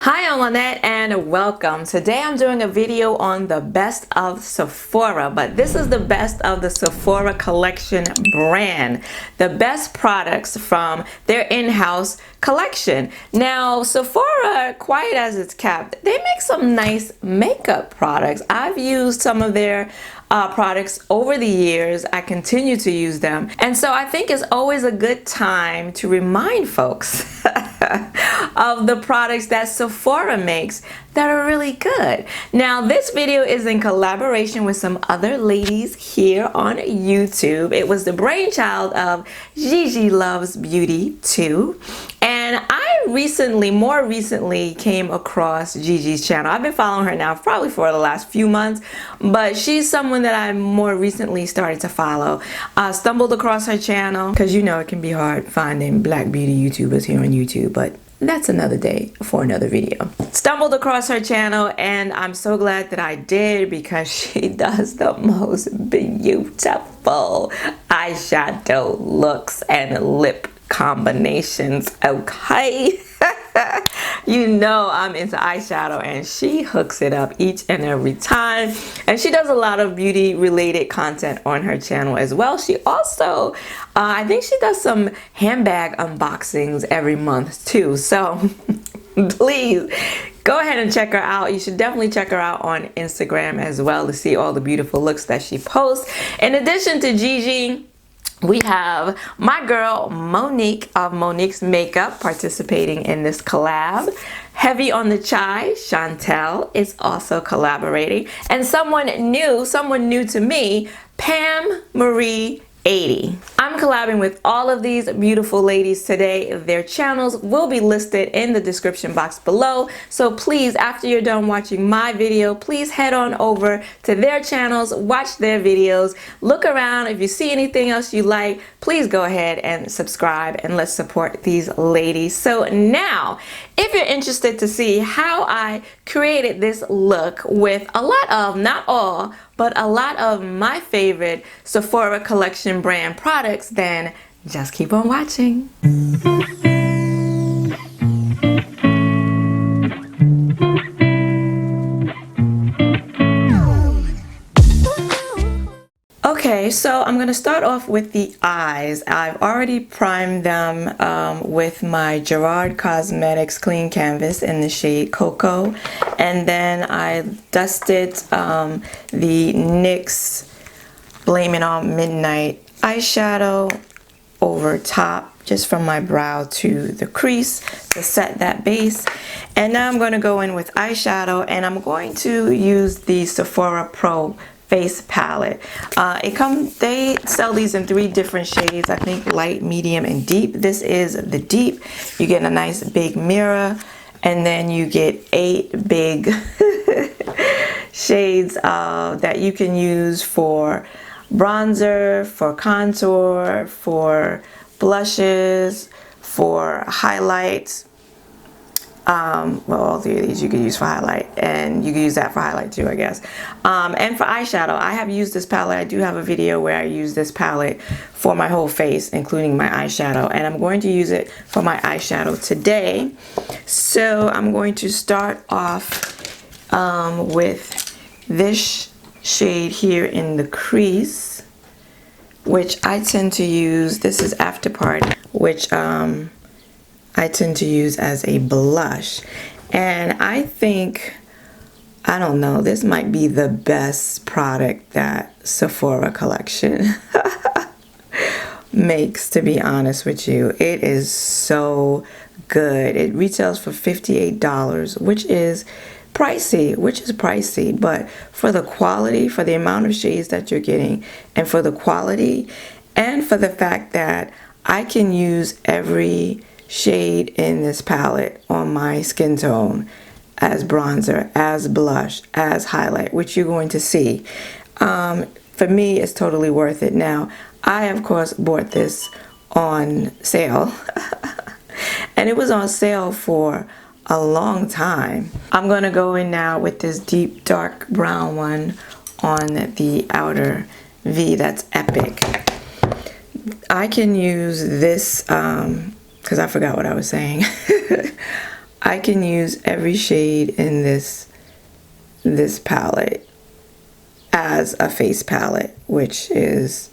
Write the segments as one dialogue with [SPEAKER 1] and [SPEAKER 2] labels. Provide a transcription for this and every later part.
[SPEAKER 1] Hi, I'm Lynette and welcome. Today I'm doing a video on the best of Sephora, but this is the best of the Sephora Collection brand. The best products from their in-house collection. Now, Sephora, quiet as it's kept, they make some nice makeup products. I've used some of their products over the years. I continue to use them. And so I think it's always a good time to remind folks of the products that Sephora makes that are really good. Now, this video is in collaboration with some other ladies here on YouTube. It was the brainchild of GG Luvs Beauty too. And I more recently came across Gigi's channel. I've been following her now probably for the last few months, but she's someone that I more recently started to follow. Stumbled across her channel because you know it can be hard finding black beauty YouTubers here on YouTube, but that's another day for another video. Stumbled across her channel and I'm so glad that I did because she does the most beautiful eyeshadow looks and lip combinations, okay? You know I'm into eyeshadow and she hooks it up each and every time, and she does a lot of beauty related content on her channel as well. She also I think she does some handbag unboxings every month too, so please go ahead and check her out. You should definitely check her out on Instagram as well to see all the beautiful looks that she posts. In addition to Gigi, we have my girl Monique of Monique's Makeup participating in this collab. Heavy on the Chai, Chantel is also collaborating. And someone new to me, Pam Marie 80. I'm collabing with all of these beautiful ladies today. Their channels will be listed in the description box below. So please, after you're done watching my video, please head on over to their channels, watch their videos, look around. If you see anything else you like, please go ahead and subscribe and let's support these ladies. So now, if you're interested to see how I created this look with a lot of, not all, but a lot of my favorite Sephora Collection brand products, then just keep on watching. Okay, so I'm going to start off with the eyes. I've already primed them with my Gerard Cosmetics Clean Canvas in the shade Cocoa. And then I dusted the NYX Blame It On Midnight eyeshadow over top, just from my brow to the crease to set that base. And now I'm going to go in with eyeshadow, and I'm going to use the Sephora Pro face palette. They sell these in 3 different shades, I think light, medium, and deep. This is the deep. You get a nice big mirror, and then you get 8 big shades that you can use for bronzer, for contour, for blushes, for highlights. Well, all 3 of these you could use for highlight, and you can use that for highlight too, I guess. And for eyeshadow, I have used this palette. I do have a video where I use this palette for my whole face, including my eyeshadow, and I'm going to use it for my eyeshadow today. So I'm going to start off with this shade here in the crease, which I tend to use. This is After Party, which I tend to use as a blush. And I think, I don't know, this might be the best product that Sephora Collection makes, to be honest with you. It is so good. It retails for $58, which is pricey, but for the quality, for the amount of shades that you're getting, and for the quality, and for the fact that I can use every shade in this palette on my skin tone as bronzer, as blush, as highlight, which you're going to see. For me, it's totally worth it. Now, I of course bought this on sale and it was on sale for a long time. I'm going to go in now with this deep dark brown one on the outer V. That's Epic. I can use this because I forgot what I was saying. I can use every shade in this palette as a face palette, which is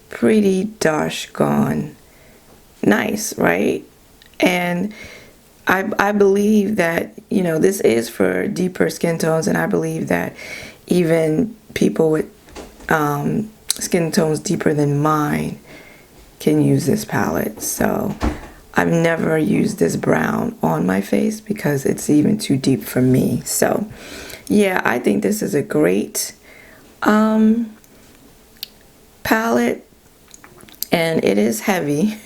[SPEAKER 1] pretty doggone nice, right? And I believe that, you know, this is for deeper skin tones, and I believe that even people with skin tones deeper than mine can use this palette. So I've never used this brown on my face because it's even too deep for me. So yeah, I think this is a great palette, and it is heavy.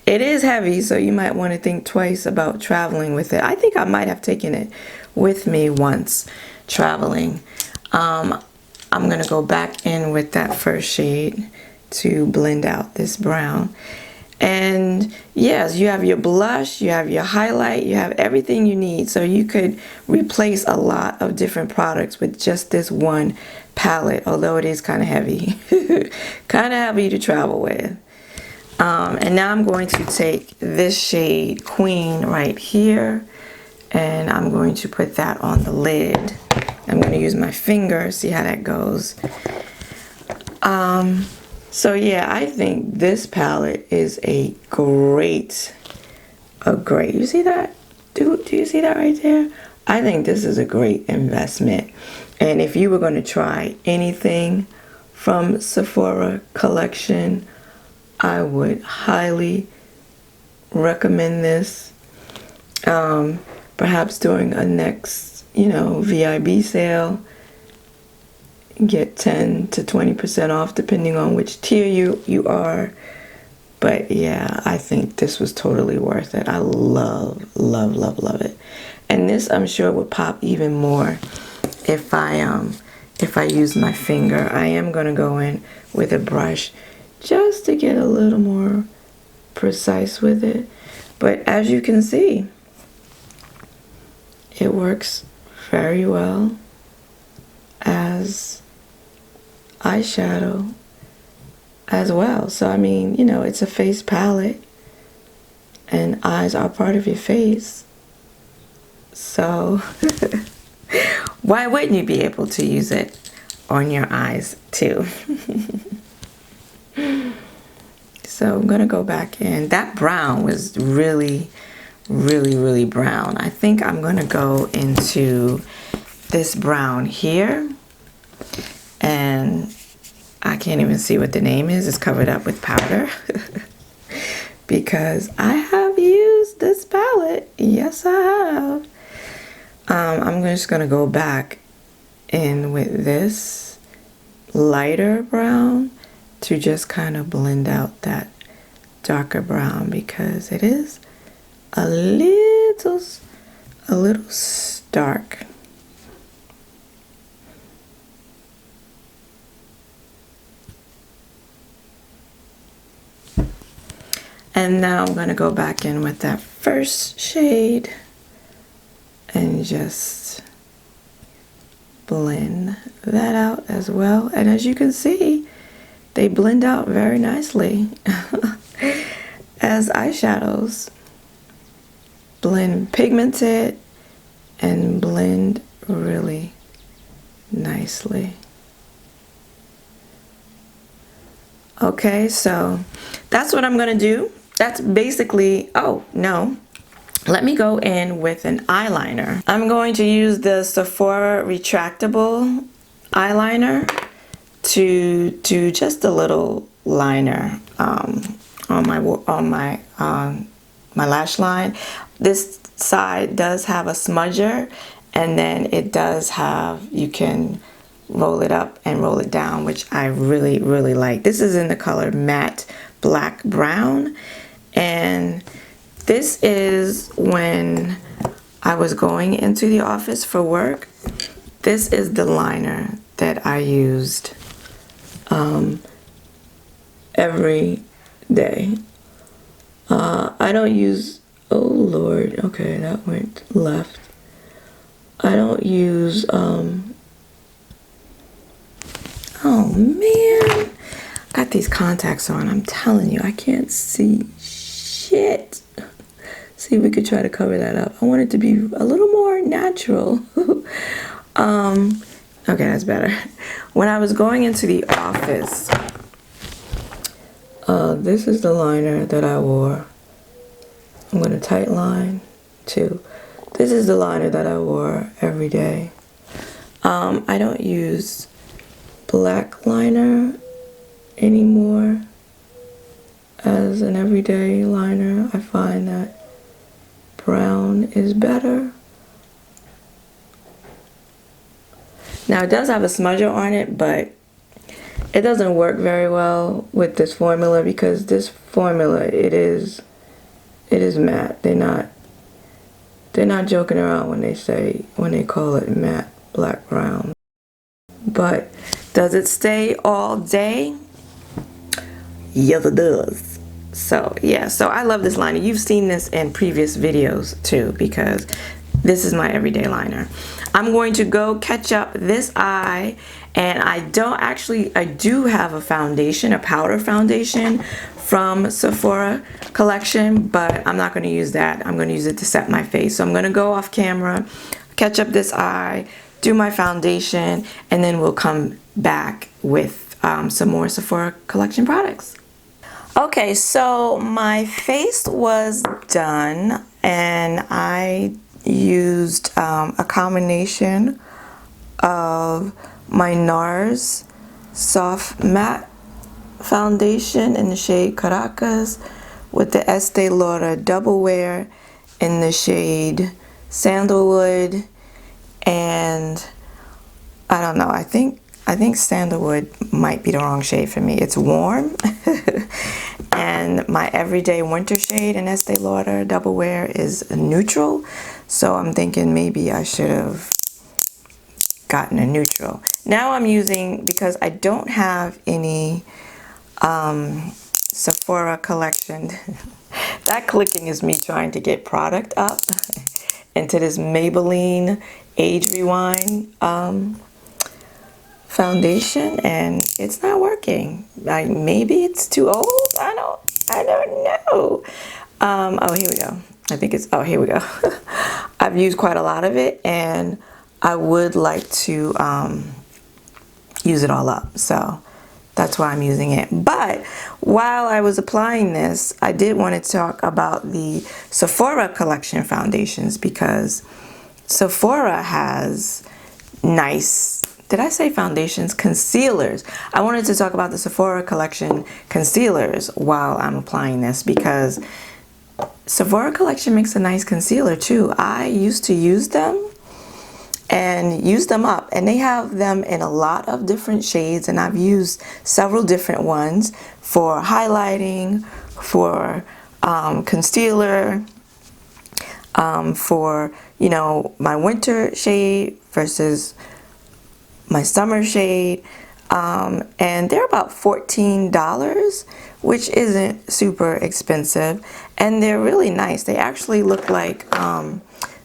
[SPEAKER 1] It is heavy, so you might want to think twice about traveling with it. I think I might have taken it with me once traveling. I'm gonna go back in with that first shade to blend out this brown. And yes, you have your blush, you have your highlight, you have everything you need. So you could replace a lot of different products with just this one palette, although it is kind of heavy. Kind of heavy to travel with. And now I'm going to take this shade Queen right here, and I'm going to put that on the lid. I'm going to use my finger, see how that goes. So yeah, I think this palette is a great, you see that? Do you see that right there? I think this is a great investment. And if you were going to try anything from Sephora Collection, I would highly recommend this. Perhaps during a next, you know, VIB sale, get 10 to 20% off depending on which tier you are. But yeah, I think this was totally worth it. I love it. And this, I'm sure, would pop even more if I use my finger. I am going to go in with a brush just to get a little more precise with it. But as you can see, it works very well as eyeshadow as well. So I mean, you know, it's a face palette and eyes are part of your face. So why wouldn't you be able to use it on your eyes too? So I'm gonna go back in. That brown was really brown. I think I'm gonna go into this brown here, and I can't even see what the name is. It's covered up with powder. Because I have used this palette. Yes, I have. I'm just gonna go back in with this lighter brown to just kind of blend out that darker brown, because it is a little stark. And now I'm going to go back in with that first shade and just blend that out as well. And as you can see, they blend out very nicely as eyeshadows. Blend pigmented and blend really nicely. Okay, so that's what I'm gonna do. That's basically, oh no, let me go in with an eyeliner. I'm going to use the Sephora Retractable eyeliner to do just a little liner on my lash line. This side does have a smudger, and then it does have, you can roll it up and roll it down, which I really like. This is in the color Matte Black Brown, and this is when I was going into the office for work. This is the liner that I used every day. I don't use, oh Lord, okay, that went left. I don't use, oh man, got these contacts on. I'm telling you, I can't see shit. see if we could try to cover that up. I want it to be a little more natural. Okay, that's better. When I was going into the office, this is the liner that I wore. I'm going to tight line too. This is the liner that I wore every day. I don't use black liner anymore as an everyday liner. I find that brown is better. Now it does have a smudger on it, but it doesn't work very well with this formula because this formula, it is matte. They're not joking around when they call it matte black brown. But does it stay all day? Yes, it does. So yeah, so I love this liner. You've seen this in previous videos too, because this is my everyday liner. I'm going to go catch up this eye, and I do have a foundation, a powder foundation from Sephora Collection, but I'm not going to use that. I'm going to use it to set my face. So I'm going to go off camera, catch up this eye, do my foundation, and then we'll come back with some more Sephora Collection products. Okay, so my face was done, and I used a combination of my NARS Soft Matte Foundation in the shade Caracas with the Estee Lauder Double Wear in the shade Sandalwood, and I don't know, I think Sandalwood might be the wrong shade for me. It's warm. And my everyday winter shade in Estee Lauder Double Wear is neutral. So I'm thinking maybe I should have gotten a neutral. Now I'm using, because I don't have any Sephora Collection. That clicking is me trying to get product up into this Maybelline Age Rewind foundation, and it's not working. Like, maybe it's too old. I don't know. Oh, here we go. I think it's, oh, here we go. I've used quite a lot of it, and I would like to use it all up. So that's why I'm using it. But while I was applying this, I did want to talk about the Sephora Collection foundations, because Sephora has nice, did I say foundations? Concealers. I wanted to talk about the Sephora Collection concealers while I'm applying this, because Sephora Collection makes a nice concealer too. I used to use them and use them up, and they have them in a lot of different shades, and I've used several different ones for highlighting, for concealer, for, you know, my winter shade versus my summer shade, and they're about $14, which isn't super expensive, and they're really nice. They actually look like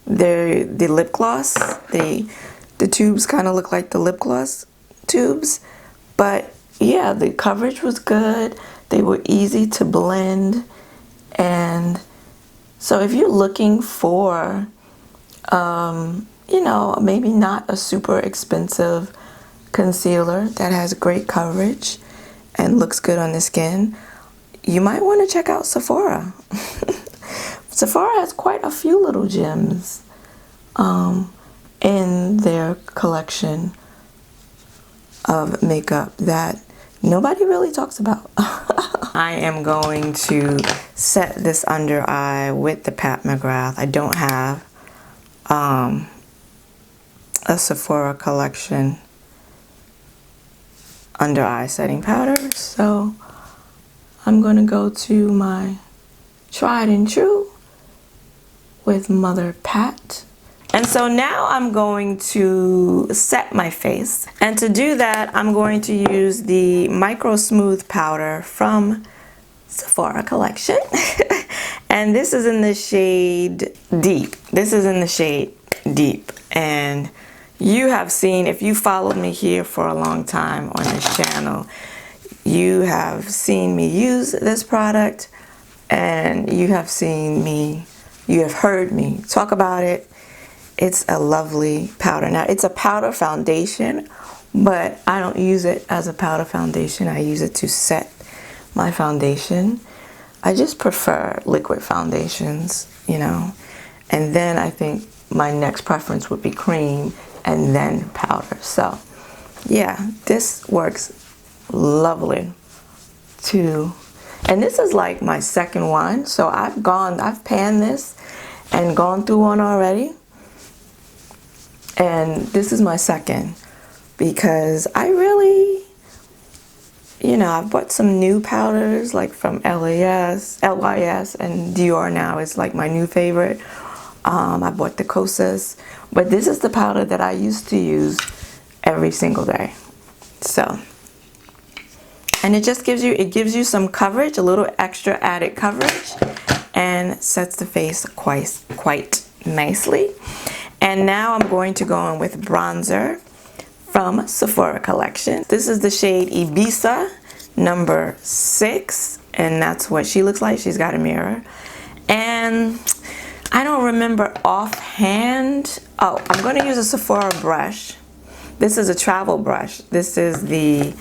[SPEAKER 1] they're the lip gloss. The tubes kind of look like the lip gloss tubes, but yeah, the coverage was good. They were easy to blend, and so if you're looking for you know, maybe not a super expensive concealer that has great coverage and looks good on the skin, you might want to check out Sephora. Sephora has quite a few little gems in their collection of makeup that nobody really talks about. I am going to set this under eye with the Pat McGrath. I don't have a Sephora Collection under eye setting powder, so I'm going to go to my tried and true with Mother Pat. And so now I'm going to set my face, and to do that I'm going to use the Micro Smooth powder from Sephora Collection. And this is in the shade Deep. This is in the shade Deep, and you have seen, if you followed me here for a long time on this channel, you have seen me use this product, and you have seen me, You have heard me talk about it. It's a lovely powder. Now, it's a powder foundation, but I don't use it as a powder foundation. I use it to set my foundation. I just prefer liquid foundations, you know. And then I think my next preference would be cream and then powder. So, yeah, this works lovely too. And this is like my second one. So I've panned this and gone through one already. And this is my second because I really, you know, I've bought some new powders like from LYS, and Dior now is like my new favorite. I bought the Kosas, but this is the powder that I used to use every single day. So, and it just gives you some coverage, a little extra added coverage, and sets the face quite nicely. And now I'm going to go in with bronzer from Sephora Collection. This is the shade Ibiza number 6, and that's what she looks like. She's got a mirror. And I don't remember offhand. Oh, I'm going to use a Sephora brush. This is a travel brush. This is the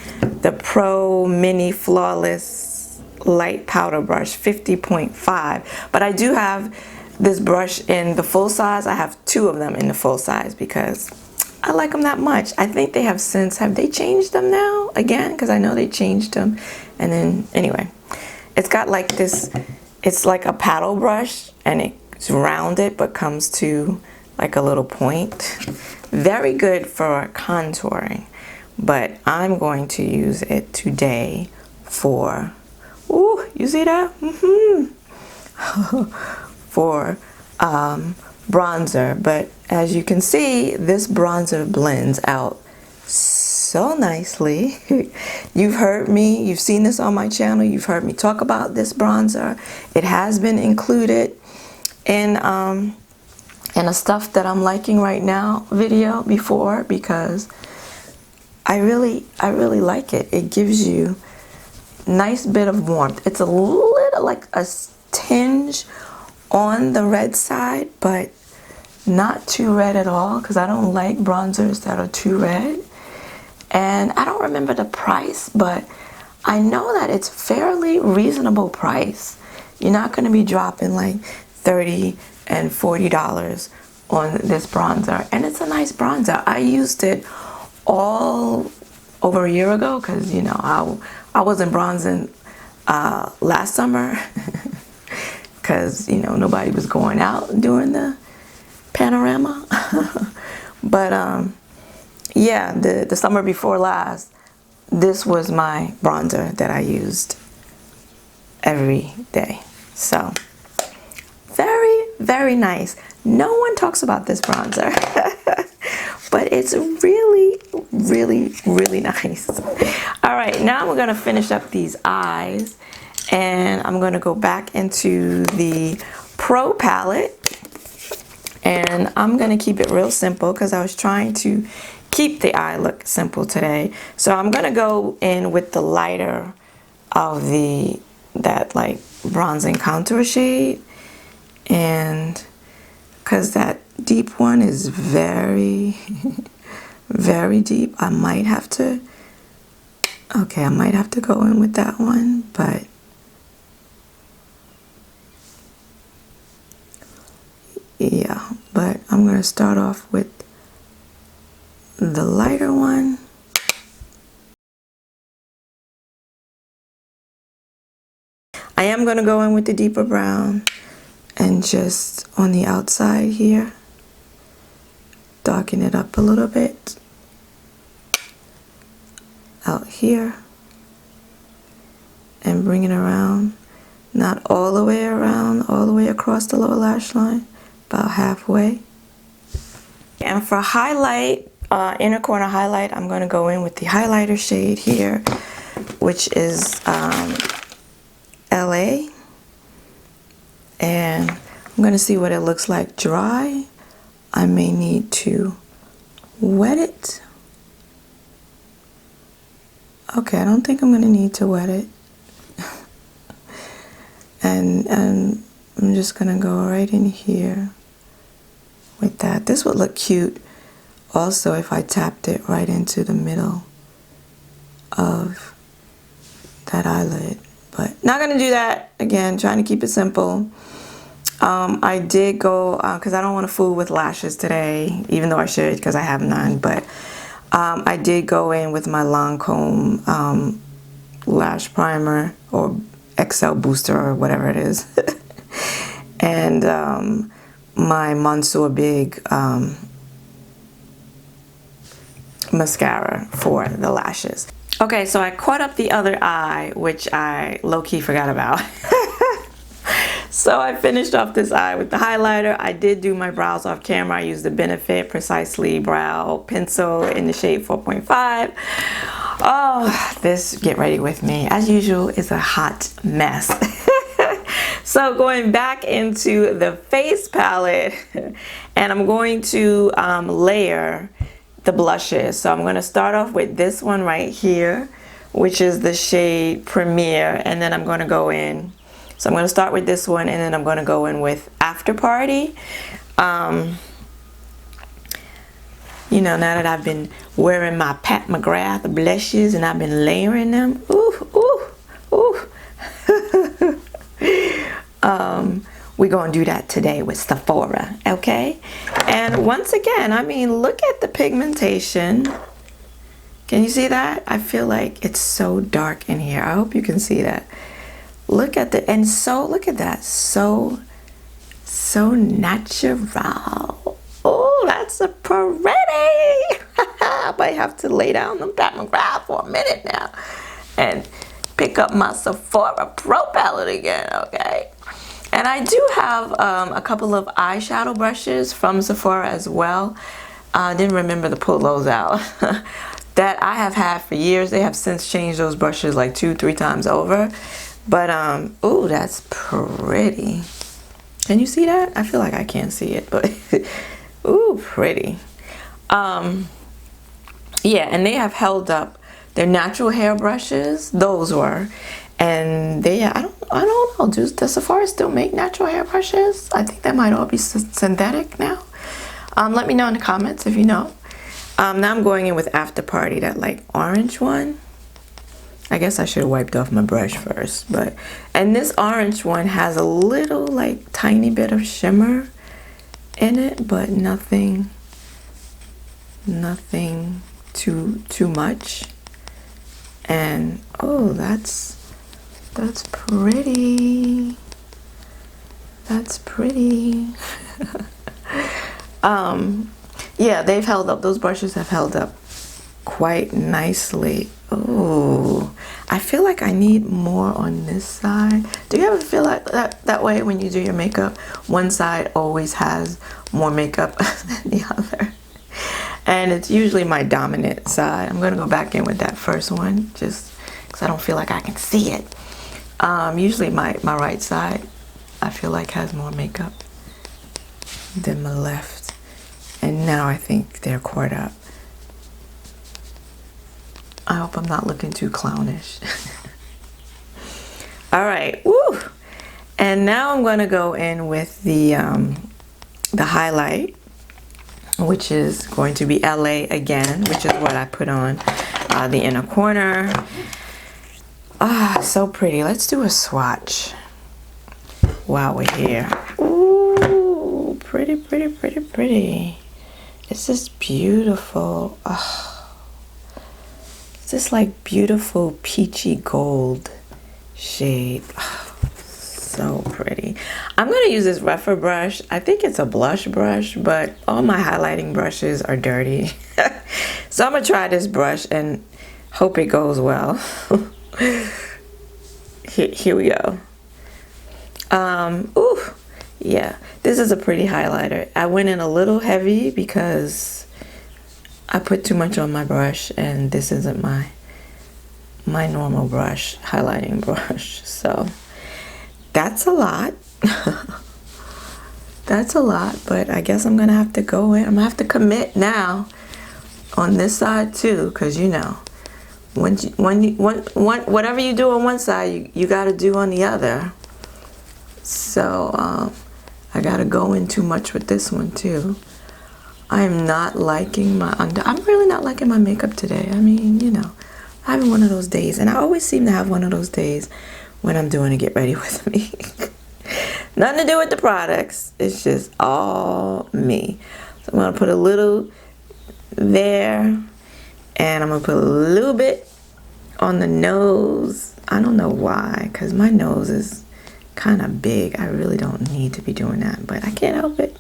[SPEAKER 1] Pro Mini Flawless Light Powder Brush, 50.5. But I do have this brush in the full size. I have 2 of them in the full size because I like them that much. I think they have since, have they changed them now again? Because I know they changed them. And then, anyway, it's got like this, it's like a paddle brush, and it's rounded but comes to like a little point. Very good for contouring, but I'm going to use it today for, ooh, you see that? For bronzer. But as you can see, this bronzer blends out so nicely. You've heard me, you've seen this on my channel, you've heard me talk about this bronzer. It has been included in a stuff that I'm liking right now video before, because I really like it. It gives you nice bit of warmth. It's a little like a tinge on the red side, but not too red at all, because I don't like bronzers that are too red. And I don't remember the price, but I know that it's fairly reasonable price. You're not going to be dropping like $30 and $40 on this bronzer, and it's a nice bronzer. I used it all over a year ago because, you know, I wasn't bronzing last summer because, you know, nobody was going out during the panorama. But yeah, the summer before last, this was my bronzer that I used every day. So very nice. No one talks about this bronzer, but it's really nice. All right, now we're gonna finish up these eyes, and I'm gonna go back into the Pro palette, and I'm gonna keep it real simple because I was trying to keep the eye look simple today. So I'm gonna go in with the lighter of that like bronzing contour shade, and because that deep one is very deep, I might have to go in with that one. But yeah, but I'm gonna start off with the lighter one. I am gonna go in with the deeper brown, and just on the outside here, darken it up a little bit. Out here, and bring it around, not all the way around, all the way across the lower lash line, about halfway. And for highlight, inner corner highlight, I'm going to go in with the highlighter shade here, which is LA. And I'm going to see what it looks like dry. I may need to wet it. Okay, I don't think I'm going to need to wet it. And I'm just gonna go right in here with that. This would look cute also if I tapped it right into the middle of that eyelid, but not gonna do that. Again, trying to keep it simple. I did go, because I don't want to fool with lashes today, even though I should because I have none, but I did go in with my Lancome lash primer or XL booster or whatever it is. And my Monsieur Big mascara for the lashes. Okay, so I caught up the other eye, which I low-key forgot about. So I finished off this eye with the highlighter. I did do my brows off camera. I used the Benefit Precisely Brow Pencil in the shade 4.5. Oh, this Get Ready With Me, as usual, is a hot mess. So going back into the face palette, and I'm going to layer the blushes. So I'm going to start off with this one right here, which is the shade Premier, and then I'm going to go in. So I'm going to start with this one, and then I'm going to go in with After Party. You know, now that I've been wearing my Pat McGrath blushes and I've been layering them, ooh, ooh, ooh. We're going to do that today with Sephora, okay? And once again, I mean, look at the pigmentation. Can you see that? I feel like it's so dark in here. I hope you can see that. Look at the, and so, look at that. So natural. Oh, that's a pretty. I might have to lay down the Pat McGrath for a minute now and pick up my Sephora Pro palette again, okay? And I do have a couple of eyeshadow brushes from Sephora as well. I didn't remember to pull those out. That I have had for years. They have since changed those brushes like 2-3 times over. But, ooh, that's pretty. Can you see that? I feel like I can't see it, but, ooh, pretty. Yeah, and they have held up. Their natural hair brushes, those were. And they, I don't know, does Sephora still make natural hair brushes? I think that might all be synthetic now. Let me know in the comments if you know. Now I'm going in with After Party, that like orange one. I guess I should have wiped off my brush first, but, and this orange one has a little like tiny bit of shimmer in it, but nothing too much. And oh, that's pretty. That's pretty. Yeah, they've held up. Those brushes have held up quite nicely. Oh, I feel like I need more on this side. Do you ever feel like that way when you do your makeup? One side always has more makeup than the other. And it's usually my dominant side. I'm going to go back in with that first one just because I don't feel like I can see it. Usually my right side, I feel like has more makeup than my left. And now I think they're caught up. I hope I'm not looking too clownish. All right, woo! And now I'm going to go in with the highlight, which is going to be LA again, which is what I put on the inner corner. Ah, so pretty. Let's do a swatch while we're here. Ooh, pretty, pretty, pretty, pretty. It's just beautiful. Oh. This like beautiful peachy gold shade. Oh, so pretty. I'm going to use this rougher brush. I think it's a blush brush, but all my highlighting brushes are dirty. So I'm going to try this brush and hope it goes well. Here we go. Ooh, yeah, this is a pretty highlighter. I went in a little heavy because I put too much on my brush, and this isn't my normal brush, highlighting brush. So that's a lot. That's a lot, but I guess I'm gonna have to go in. I'm gonna have to commit now on this side too, because you know, whatever you do on one side, you got to do on the other. So I gotta go in too much with this one too. I am not liking my I'm really not liking my makeup today. I mean, you know, I'm having one of those days, and I always seem to have one of those days when I'm doing a get ready with me. Nothing to do with the products. It's just all me. So I'm gonna put a little there, and I'm gonna put a little bit on the nose. I don't know why, because my nose is kind of big. I really don't need to be doing that, but I can't help it.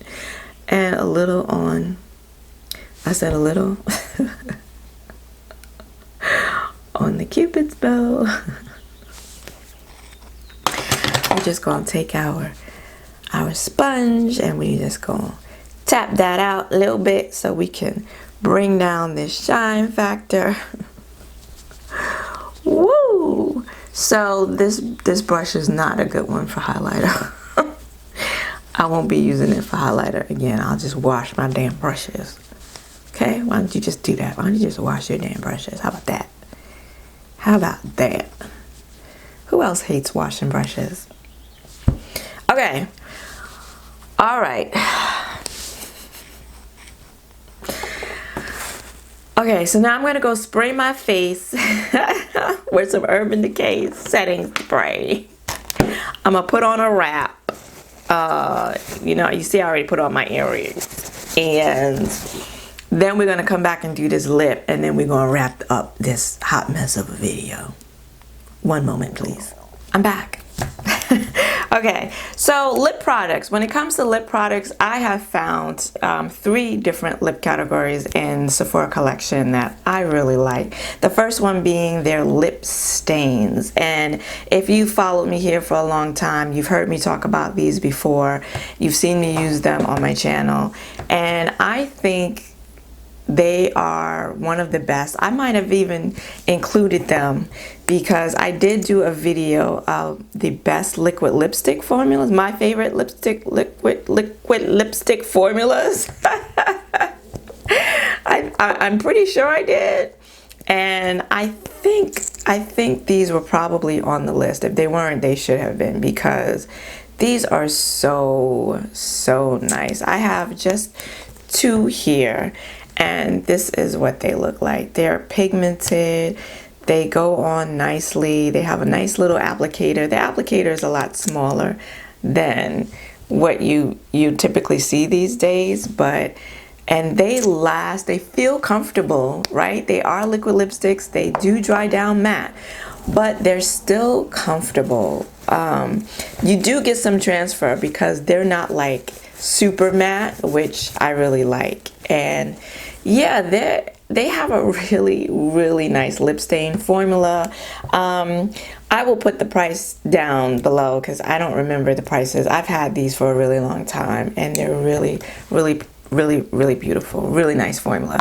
[SPEAKER 1] And a little on, I said a little, on the Cupid's bow. We're just gonna take our sponge, and we just gonna tap that out a little bit so we can bring down this shine factor. Woo! So this brush is not a good one for highlighter. I won't be using it for highlighter again. I'll just wash my damn brushes. Okay? Why don't you just do that? Why don't you just wash your damn brushes? How about that? How about that? Who else hates washing brushes? Okay. All right. Okay, so now I'm going to go spray my face with some Urban Decay setting spray. I'm going to put on a wrap. You know, you see I already put on my earrings. And then we're going to come back and do this lip. And then we're going to wrap up this hot mess of a video. One moment, please. I'm back. Okay, so lip products. When it comes to lip products, I have found 3 different lip categories in Sephora Collection that I really like. The first one being their lip stains. And if you followed me here for a long time, you've heard me talk about these before. You've seen me use them on my channel. And I think they are one of the best. I might have even included them because I did do a video of the best liquid lipstick formulas, my favorite liquid lipstick formulas. I'm pretty sure I did. And I think these were probably on the list. If they weren't, they should have been, because these are so nice. I have just 2 here. And this is what they look like. They're pigmented. They go on nicely. They have a nice little applicator. The applicator is a lot smaller than what you typically see these days, and they last. They feel comfortable, right? They are liquid lipsticks. They do dry down matte, but they're still comfortable. You do get some transfer because they're not like super matte, which I really like. And yeah, they have a really nice lip stain formula. I will put the price down below because I don't remember the prices. I've had these for a really long time, and they're really beautiful, really nice formula.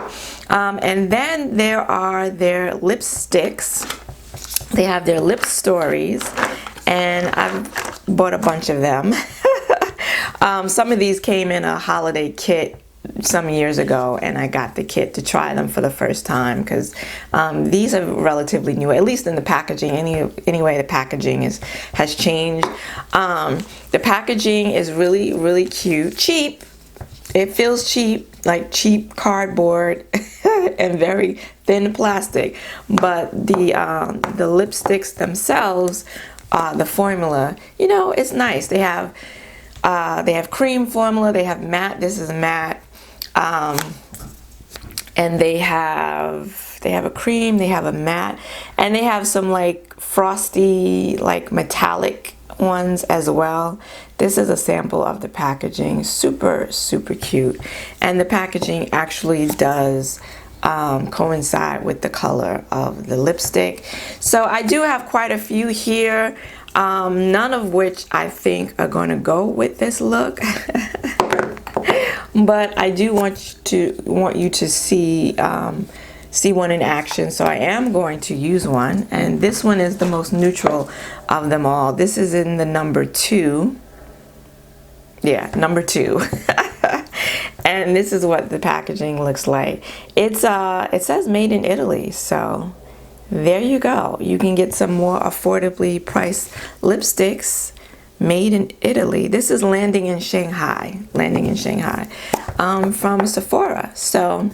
[SPEAKER 1] And then there are their lipsticks. They have their lip stories, and I've bought a bunch of them. Some of these came in a holiday kit some years ago, and I got the kit to try them for the first time because these are relatively new, at least in the packaging. Anyway, the packaging has changed. The packaging is really cute, cheap. It feels cheap, like cheap cardboard and very thin plastic. But the lipsticks themselves, the formula, you know, it's nice. They have cream formula. They have matte. This is matte. And they have a cream, they have a matte, and they have some like frosty, like metallic ones as well. This is a sample of the packaging. Super cute. And the packaging actually does coincide with the color of the lipstick. So I do have quite a few here, none of which I think are going to go with this look. But I do want you to see one in action, so I am going to use one, and this one is the most neutral of them all. This is in the number 2. Yeah, number 2. And this is what the packaging looks like. It says made in Italy, so there you go. You can get some more affordably priced lipsticks made in Italy. This is landing in Shanghai, from Sephora. So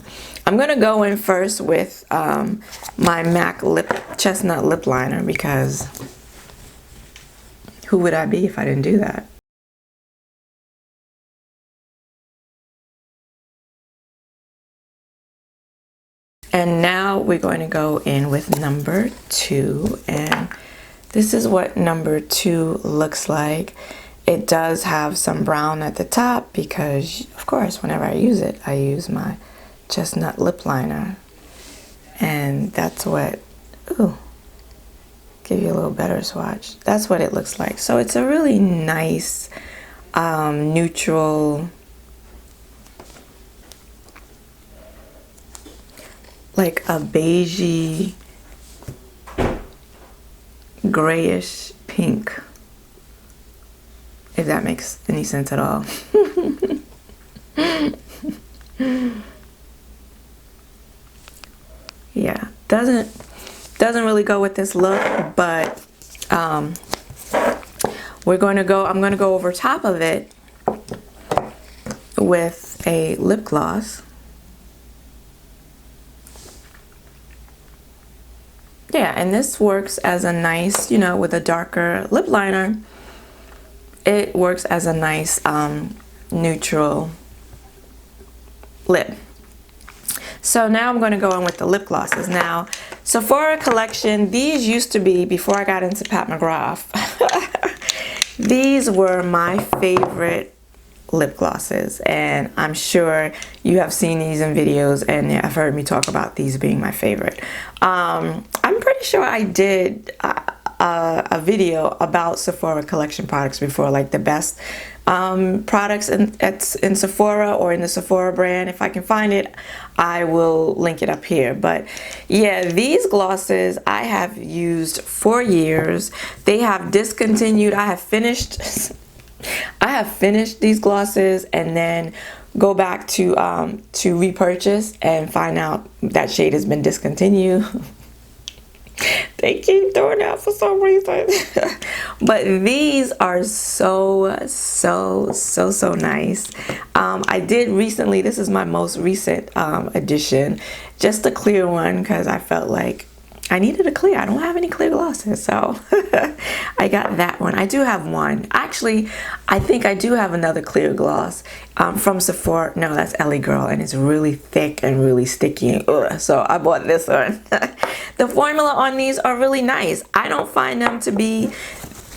[SPEAKER 1] I'm gonna go in first with my MAC chestnut lip liner, because who would I be if I didn't do that? And now we're going to go in with number 2, and this is what number 2 looks like. It does have some brown at the top because, of course, whenever I use it, I use my chestnut lip liner. And that's what, ooh, give you a little better swatch. That's what it looks like. So it's a really nice, neutral, like a beigey, grayish pink, if that makes any sense at all. Yeah, doesn't really go with this look, but I'm going to go over top of it with a lip gloss. Yeah, and this works as a nice, you know, with a darker lip liner, it works as a nice neutral lip. So now I'm going to go in with the lip glosses. Now, Sephora Collection, these used to be, before I got into Pat McGrath, these were my favorite lip glosses, and I'm sure you have seen these in videos and have heard me talk about these being my favorite. I'm pretty sure I did a video about Sephora Collection products before, like the best products in Sephora or in the Sephora brand. If I can find it, I will link it up here. But yeah, these glosses I have used for years. They have discontinued. I have finished these glosses and then go back to repurchase and find out that shade has been discontinued. They keep doing that for some reason. But these are so nice. I did recently, this is my most recent addition, just a clear one, because I felt like I needed a clear. I don't have any clear glosses, so I got that one. I do have one. Actually, I think I do have another clear gloss from Sephora. No, that's Ellie Girl, and it's really thick and really sticky. Ugh, so I bought this one. The formula on these are really nice. I don't find them to be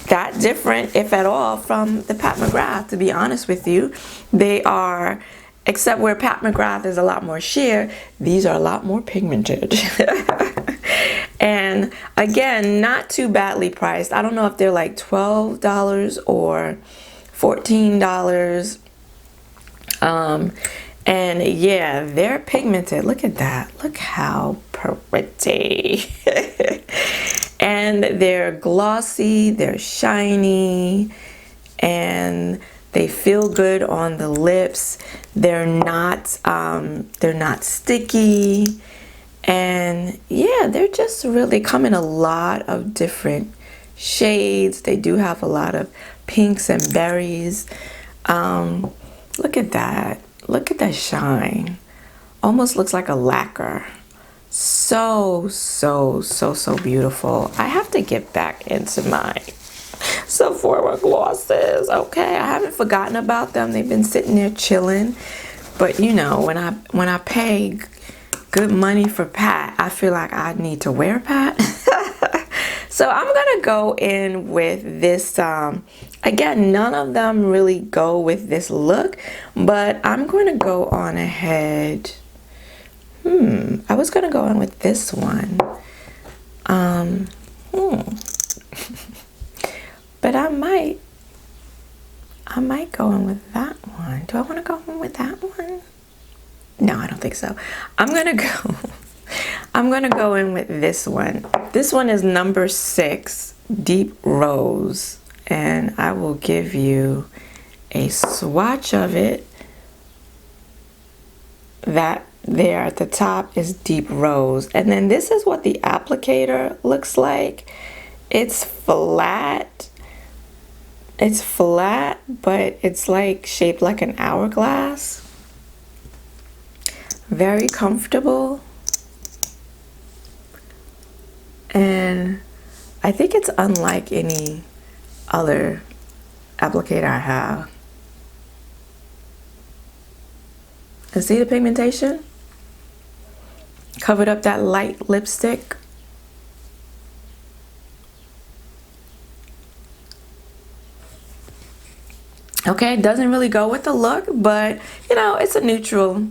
[SPEAKER 1] that different, if at all, from the Pat McGrath, to be honest with you. They are, except where Pat McGrath is a lot more sheer, these are a lot more pigmented. And again, not too badly priced. I don't know if they're like $12 or $14. And yeah, they're pigmented. Look at that. Look how pretty. And they're glossy, they're shiny, and they feel good on the lips. They're not sticky. And yeah, they're just really come in a lot of different shades. They do have a lot of pinks and berries. Look at that. Look at that shine. Almost looks like a lacquer. So beautiful. I have to get back into my Sephora glosses. Okay, I haven't forgotten about them. They've been sitting there chilling. But you know, when I pay good money for Pat, I feel like I need to wear Pat. So I'm gonna go in with this. Again, none of them really go with this look, but I'm going to go on ahead. I was gonna go in with this one. But I might go in with that one. Do I want to go in with that one? No, I don't think so. I'm gonna go in with this one. This one is number 6, Deep Rose, and I will give you a swatch of it. That there at the top is Deep Rose, and then this is what the applicator looks like. It's flat, It's flat, but it's like shaped like an hourglass. Very comfortable. And I think it's unlike any other applicator I have. And see the pigmentation? Covered up that light lipstick. Okay, it doesn't really go with the look, but you know, it's a neutral,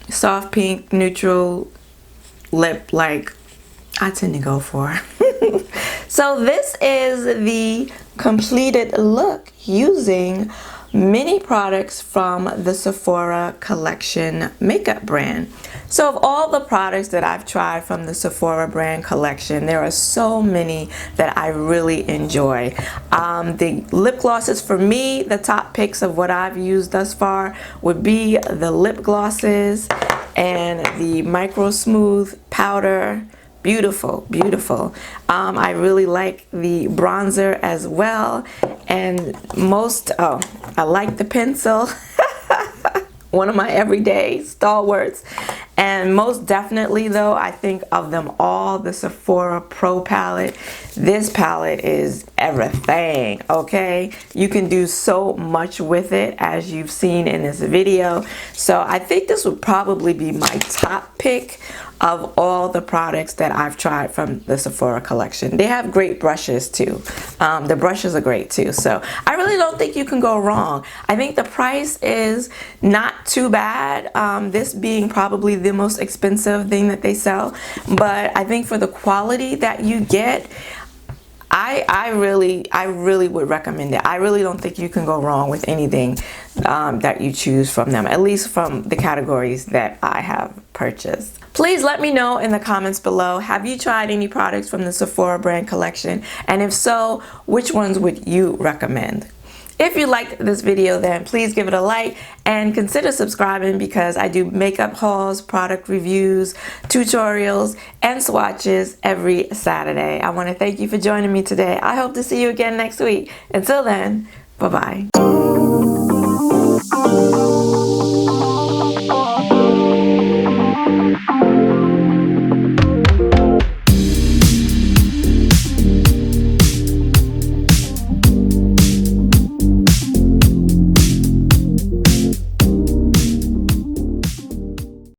[SPEAKER 1] soft pink, neutral lip like I tend to go for. So this is the completed look using many products from the Sephora Collection makeup brand. So of all the products that I've tried from the Sephora brand collection, there are so many that I really enjoy. The lip glosses, for me, the top picks of what I've used thus far would be the lip glosses and the Micro Smooth powder. Beautiful, beautiful. I really like the bronzer as well. And I like the pencil. One of my everyday stalwarts. And most definitely though, I think of them all, the Sephora Pro palette. This palette is everything, okay? You can do so much with it, as you've seen in this video. So I think this would probably be my top pick of all the products that I've tried from the Sephora collection. They have great brushes too. The brushes are great too. So I really don't think you can go wrong. I think the price is not too bad. This being probably the most expensive thing that they sell. But I think for the quality that you get, I really would recommend it. I really don't think you can go wrong with anything that you choose from them, at least from the categories that I have purchased. Please let me know in the comments below, have you tried any products from the Sephora brand collection? And if so, which ones would you recommend? If you liked this video, then please give it a like and consider subscribing, because I do makeup hauls, product reviews, tutorials, and swatches every Saturday. I want to thank you for joining me today. I hope to see you again next week. Until then, bye-bye.